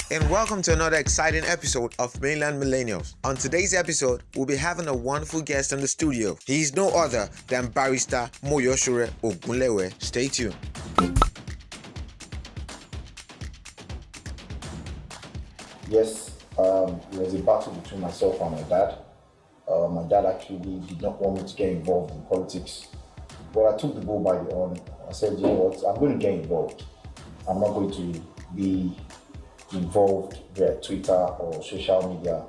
And welcome to another exciting episode of Mainland Millennials. On today's episode, we'll be having a wonderful guest in the studio. He's no other than barrister Moyo Ogunlewe. Stay tuned. Yes, it was a battle between myself and my dad. My dad actually did not want me to get involved in politics. But I took the bull by the horn. I said, you know what, I'm going to get involved. I'm not going to be involved via Twitter or social media.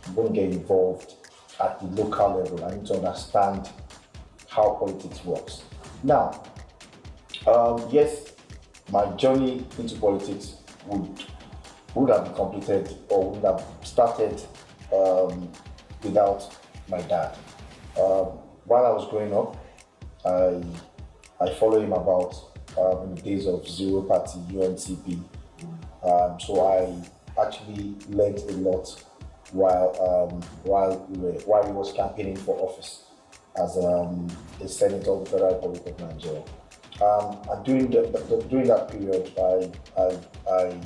I'm going to get involved at the local level. I need to understand how politics works. Now, yes, my journey into politics would have been completed or would have started without my dad. While I was growing up, I followed him about in the days of Zero Party, UNCP. So I actually learned a lot while he was campaigning for office as a senator of the Federal Republic of Nigeria. And during that period, I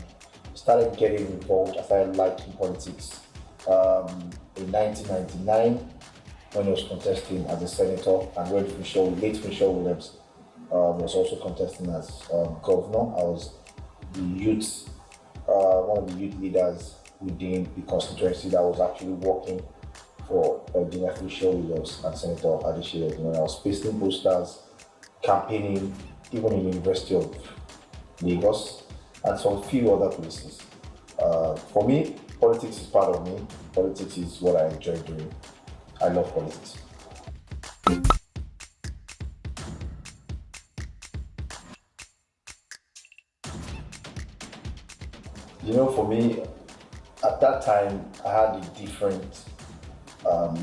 started getting involved. I started liking politics. In 1999, when he was contesting as a senator, and late Funshaw Williams was also contesting as governor. I was the youth, one of the youth leaders within the constituency that was actually working for Adeyemi Funshaw Williams and Senator Adeyemi. When I was pasting posters, campaigning, even in the University of Lagos and some few other places. For me, politics is part of me. Politics is what I enjoy doing. I love politics. You know, for me, at that time, I had a different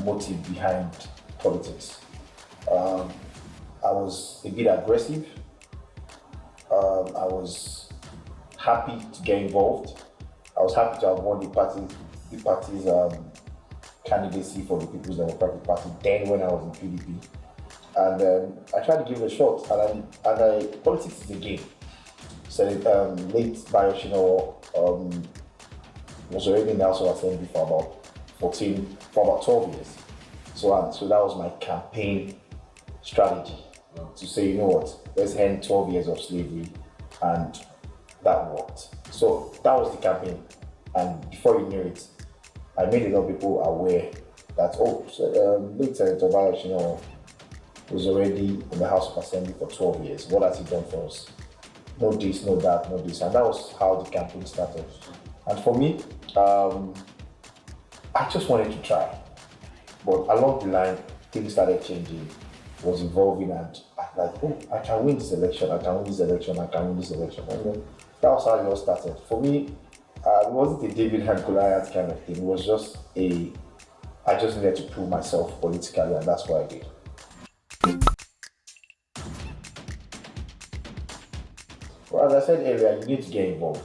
motive behind politics. I was a bit aggressive. I was happy to get involved. I was happy to have won the party's candidacy for the People's Democratic Party then when I was in PDP. And I tried to give it a shot. And politics is a game. So late Bayoshino was already in the House of Assembly for about 12 years. So that was my campaign strategy to say, you know what, let's end 12 years of slavery, and that worked. So that was the campaign, and before you knew it, I made a lot of people aware that late Senator Bayoshino was already in the House of Assembly for 12 years. What has he done for us? No this, no that, no this. And that was how the campaign started. And for me, I just wanted to try. But along the line, things started changing, was evolving, and I was like, I can win this election, I can win this election, I can win this election. And then that was how it all started. For me, it wasn't a David and Goliath kind of thing. It was just I just needed to prove myself politically, and that's what I did. Well, as I said earlier, you need to get involved.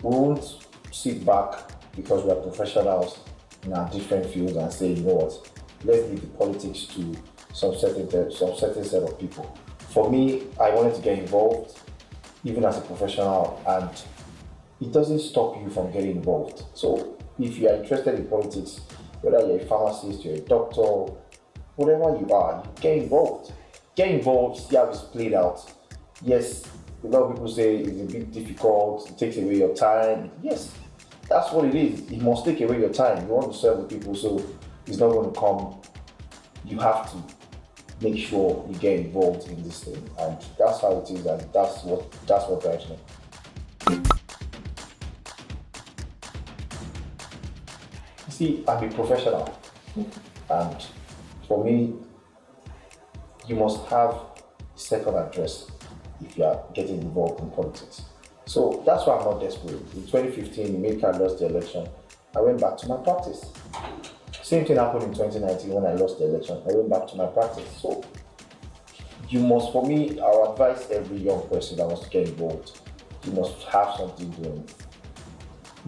We won't sit back because we are professionals in our different fields and say, you know what, let's leave the politics to some certain set of people. For me, I wanted to get involved, even as a professional, and it doesn't stop you from getting involved. So if you are interested in politics, whether you're a pharmacist, you're a doctor, whatever you are, you get involved. Get involved, see how it's played out. Yes, a lot of people say it's a bit difficult, it takes away your time. Yes, that's what it is. It must take away your time. You want to serve the people, so it's not going to come. You have to make sure you get involved in this thing, and that's how it is, and that's what drives me. See, I'm a professional, and for me, you must have a second address if you are getting involved in politics. So that's why I'm not desperate. In 2015, America lost the election. I went back to my practice. Same thing happened in 2019 when I lost the election. I went back to my practice. So you must, for me, I would advise every young person that wants to get involved, you must have something doing.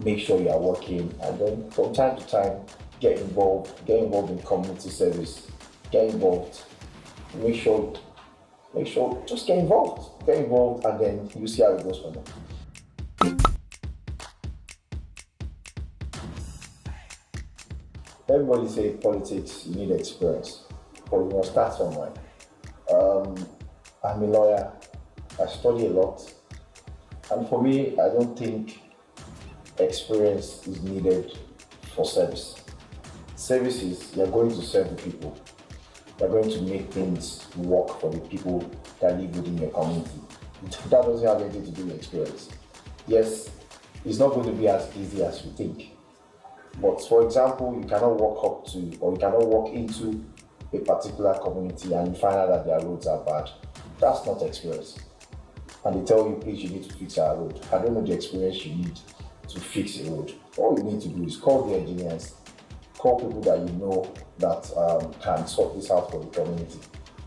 Make sure you are working, and then from time to time, get involved in community service, get involved, make sure, just get involved, and then you see how it goes from there. Everybody say politics, you need experience, but you must start somewhere. I'm a lawyer, I study a lot, and for me, I don't think experience is needed for service. Service is you're going to serve the people, you're going to make things work for the people that live within your community. That doesn't have anything to do with experience. Yes, it's not going to be as easy as you think. But for example, you cannot walk up to or you cannot walk into a particular community and you find out that their roads are bad. That's not experience. And they tell you, please, you need to fix our road. I don't know the experience you need to fix a road. All you need to do is call the engineers, call people that you know that can sort this out for the community,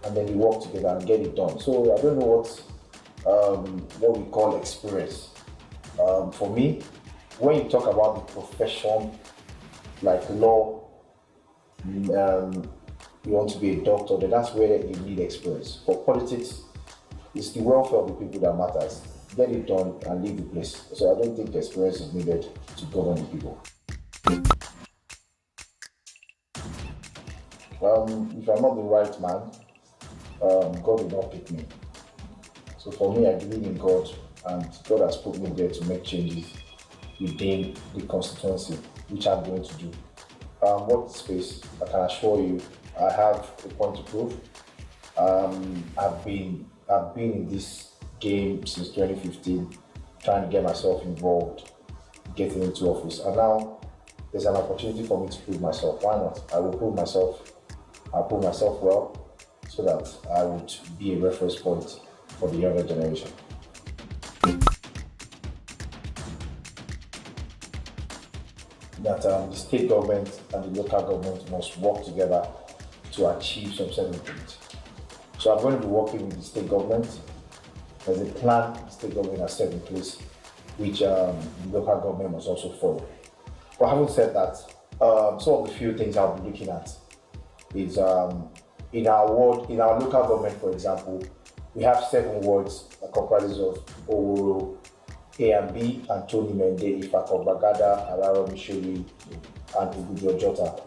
and then you work together and get it done. So I don't know what we call experience. For me, when you talk about the profession, like law, you want to be a doctor, then that's where you need experience. For politics, it's the welfare of the people that matters. Get it done and leave the place. So I don't think experience is needed to govern the people. If I'm not the right man, God will not pick me. So for me, I believe in God, and God has put me there to make changes within the constituency, which I'm going to do. What space? I can assure you, I have a point to prove. I've been in this game since 2015, trying to get myself involved, getting into office, and now there's an opportunity for me to prove myself. Why not? I will prove myself. I'll prove myself well, so that I would be a reference point for the younger generation. That the state government and the local government must work together to achieve some certain things. So I'm going to be working with the state government. There's a plan the state government has set in place, which the local government must also follow. But having said that, some of the few things I'll be looking at is in our local government, for example, we have 7 wards that comprises of Oworo, A and B, Antoni Mende, Ifako Bagada, Alaro Mishori, and Ibitoye.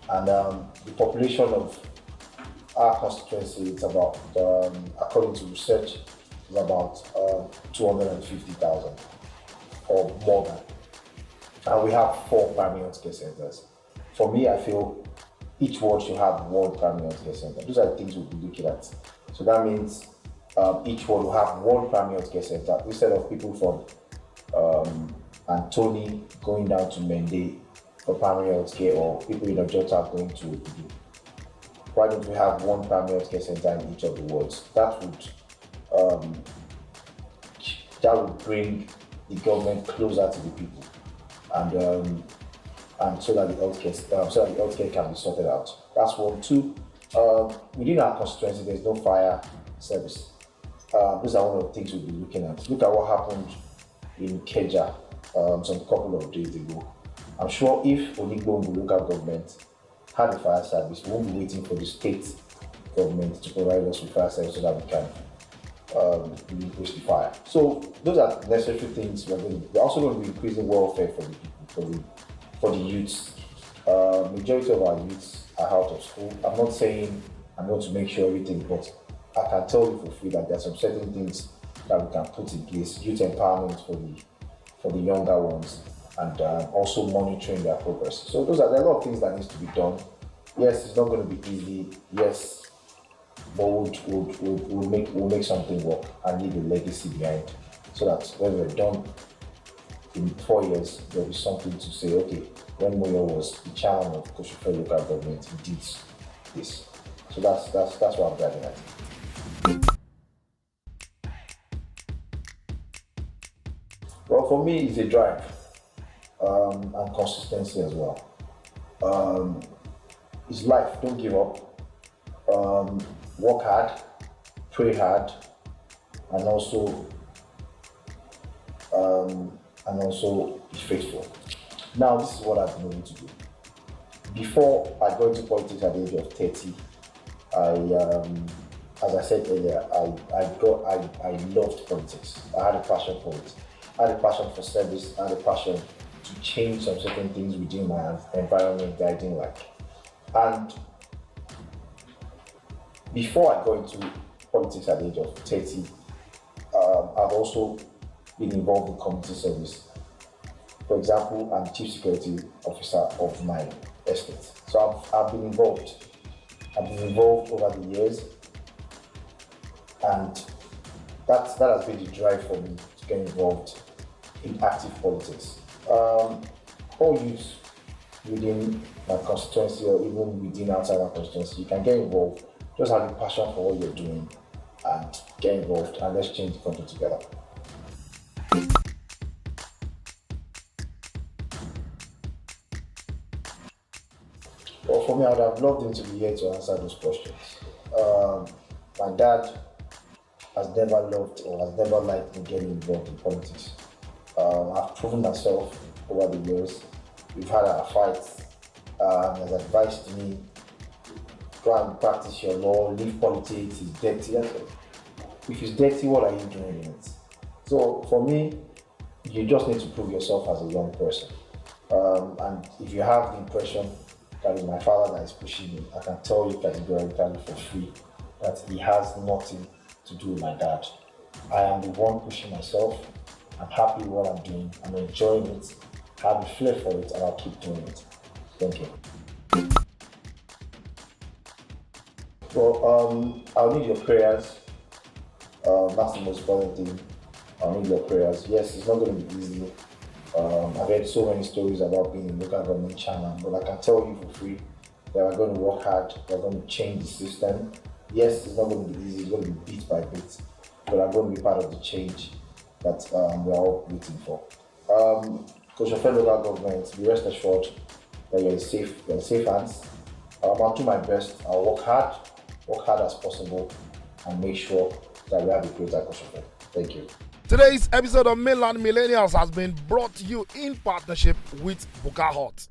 And the population of our constituency is about, according to research, is about 250,000 or more than. And we have 4 primary healthcare centers. For me, I feel each ward should have 1 primary healthcare center. Those are the things we'll be looking at. So that means each ward will have 1 primary healthcare center instead of people from Antoni going down to Mende for primary healthcare, or people in Ojota going to Odion. Why don't we have 1 primary healthcare center in each of the wards? That would bring the government closer to the people, and so that the healthcare can be sorted out. That's 1. 2. Within our constituency, there's no fire service. These are one of the things we'll be looking at. Look at what happened in Keja some couple of days ago. I'm sure if Onigbongo local government had a fire service, we won't be waiting for the state government to provide us with fire service so that we can relinquish the fire. So those are necessary things. We're also going to be increasing welfare for the people, for the youths. Majority of our youths are out of school. I'm not saying I'm going to make sure everything, but I can tell you for free that there are some certain things that we can put in place. Youth empowerment for the younger ones, and also monitoring their progress. So there are a lot of things that needs to be done. Yes, it's not going to be easy. Yes, but we'll make something work and leave a legacy behind, so that when we're done in 4 years, there'll be something to say. Okay, when Moyo was the chairman of Koshofe local government, he did this. So that's what I'm driving at. Well, for me, it's a drive and consistency as well. It's life. Don't give up. Work hard, pray hard, and also be faithful. Now, this is what I've been able to do. Before I got into politics at the age of 30, as I said earlier, I loved politics. I had a passion for it. I had a passion for service. I had a passion to change some certain things within my environment that I didn't like. And before I got into politics at the age of 30, I've also been involved in community service. For example, I'm chief security officer of my estate. So I've been involved. I've been involved over the years, and that has been the drive for me to get involved in active politics. All youth within my constituency or even within outside my constituency, you can get involved. Just have a passion for what you're doing and get involved, and let's change the country together. Well, for me, I would have loved him to be here to answer those questions. My dad has never loved or has never liked me getting involved in politics. I've proven myself over the years. We've had our fights. He has advised me, go and practice your law, leave politics, it's dirty. If it's dirty, what are you doing in it? So for me, you just need to prove yourself as a young person. And if you have the impression that it's my father that is pushing me, I can tell you categorically for free that he has nothing to do with my dad. I am the one pushing myself. I'm happy with what I'm doing. I'm enjoying it. I have a flair for it, and I'll keep doing it. Thank you. Well, I'll need your prayers. That's the most important thing. I'll need your prayers. Yes, it's not going to be easy. I've heard so many stories about being in local government chairman, but I can tell you for free that we're going to work hard. We're going to change the system. Yes, it's not going to be easy. It's going to be bit by bit, but I'm going to be part of the change that we're all waiting for. Because your fellow local government, be rest assured that you're in safe hands. I'll do my best. I'll work hard as possible, and make sure that we have a greater Kosovo. Thank you. Today's episode of Mainland Millennials has been brought to you in partnership with Bukka Hut.